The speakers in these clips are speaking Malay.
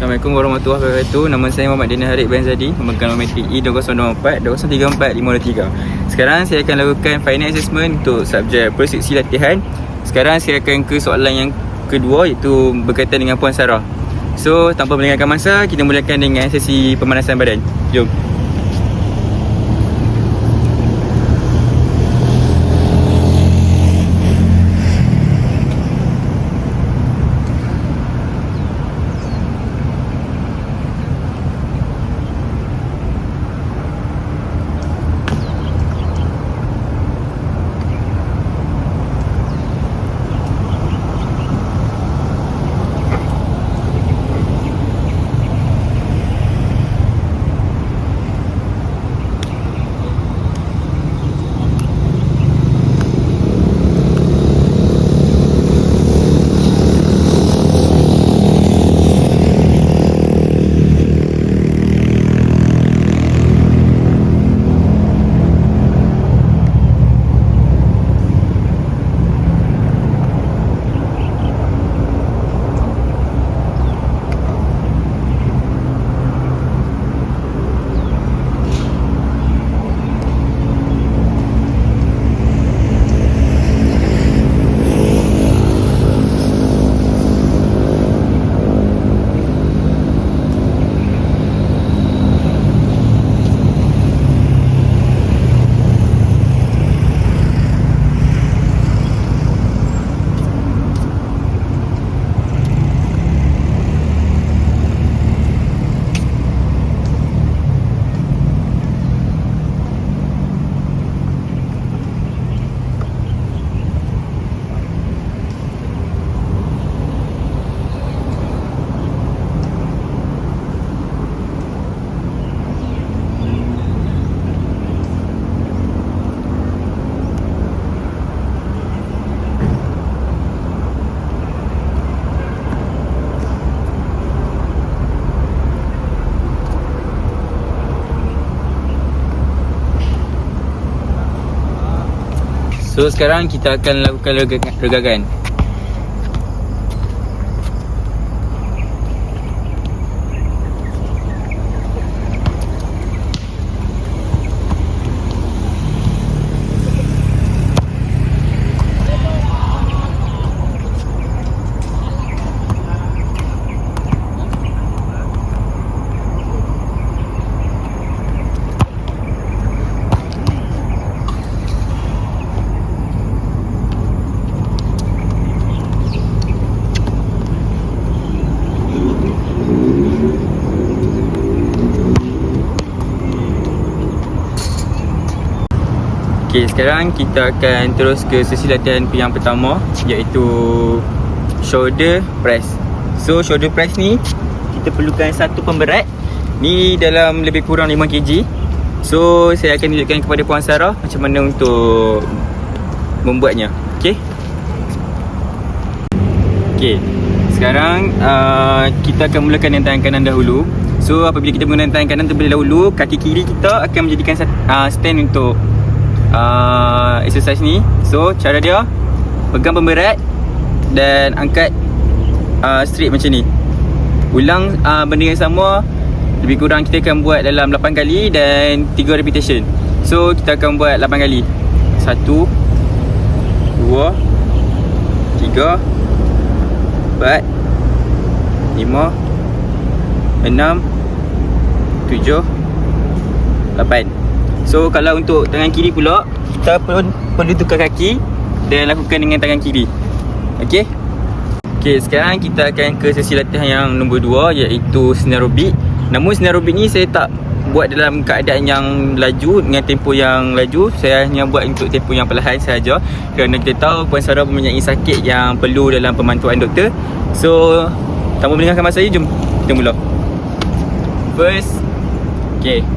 Assalamualaikum warahmatullahi wabarakatuh. Nama saya Muhammad Daniel Harik bin Zadi, memegang nometrik E2024 2034 523. Sekarang saya akan lakukan final assessment untuk subjek proseksi latihan. Sekarang saya akan ke soalan yang kedua, iaitu berkaitan dengan Puan Sarah. So, tanpa melengahkan masa, kita mulakan dengan sesi pemanasan badan. Jom. So, sekarang kita akan lakukan regagan. Okay, sekarang kita akan terus ke sesi latihan yang pertama, iaitu shoulder press. So, shoulder press ni kita perlukan satu pemberat. Ni dalam lebih kurang 5 kg. So, saya akan tunjukkan kepada Puan Sarah macam mana untuk membuatnya. Okay. Okay, sekarang kita akan mulakan dengan tangan kanan dahulu. So, apabila kita menggunakan tangan kanan terlebih dahulu, kaki kiri kita akan menjadikan stand untuk exercise ni. So, cara dia, pegang pemberat dan angkat straight macam ni. Ulang benda yang sama. Lebih kurang kita akan buat dalam 8 kali dan 3 repetition. So, kita akan buat 8 kali. 1 2 3 4 5 6 7 8. So, kalau untuk tangan kiri pula, kita pun perlu tukar kaki dan lakukan dengan tangan kiri. Okey. Okey, sekarang kita akan ke sesi latihan yang nombor 2, iaitu snare aerobik. Namun snare aerobik ni saya tak buat dalam keadaan yang laju, dengan tempoh yang laju. Saya hanya buat untuk tempoh yang perlahan sahaja, kerana kita tahu Puan Sarah mempunyai sakit yang perlu dalam pemantauan doktor. So, tanpa melengahkan masa, jom kita mula. First, okey.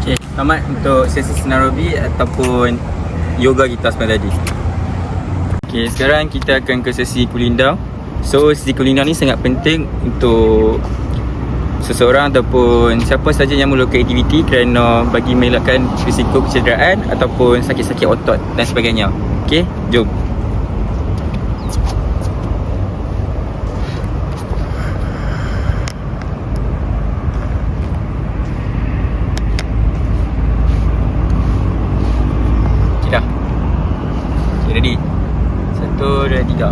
Okay, selamat untuk sesi senarobi ataupun yoga kita semalam tadi. Okay, sekarang kita akan ke sesi cooling down. So, sesi cooling down ni sangat penting untuk seseorang ataupun siapa saja yang melakukan aktiviti kerana bagi mengelakkan risiko kecederaan ataupun sakit-sakit otot dan sebagainya. Okay, jom. Okay, dah. Okay, ready? 1, 2, 3.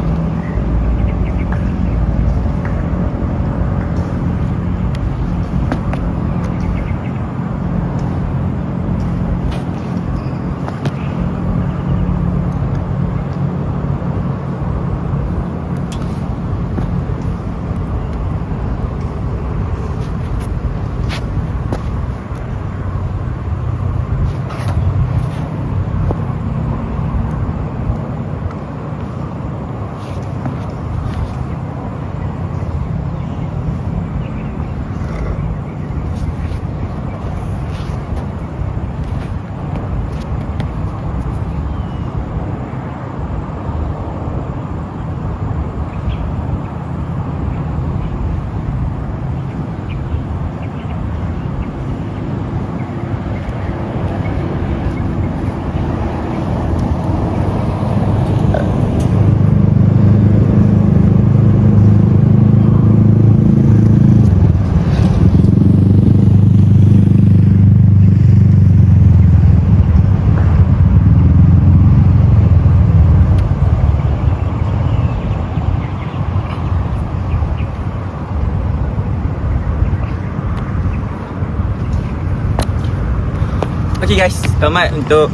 Okay guys, selamat untuk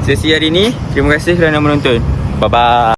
sesi hari ni. Terima kasih kerana menonton. Bye bye.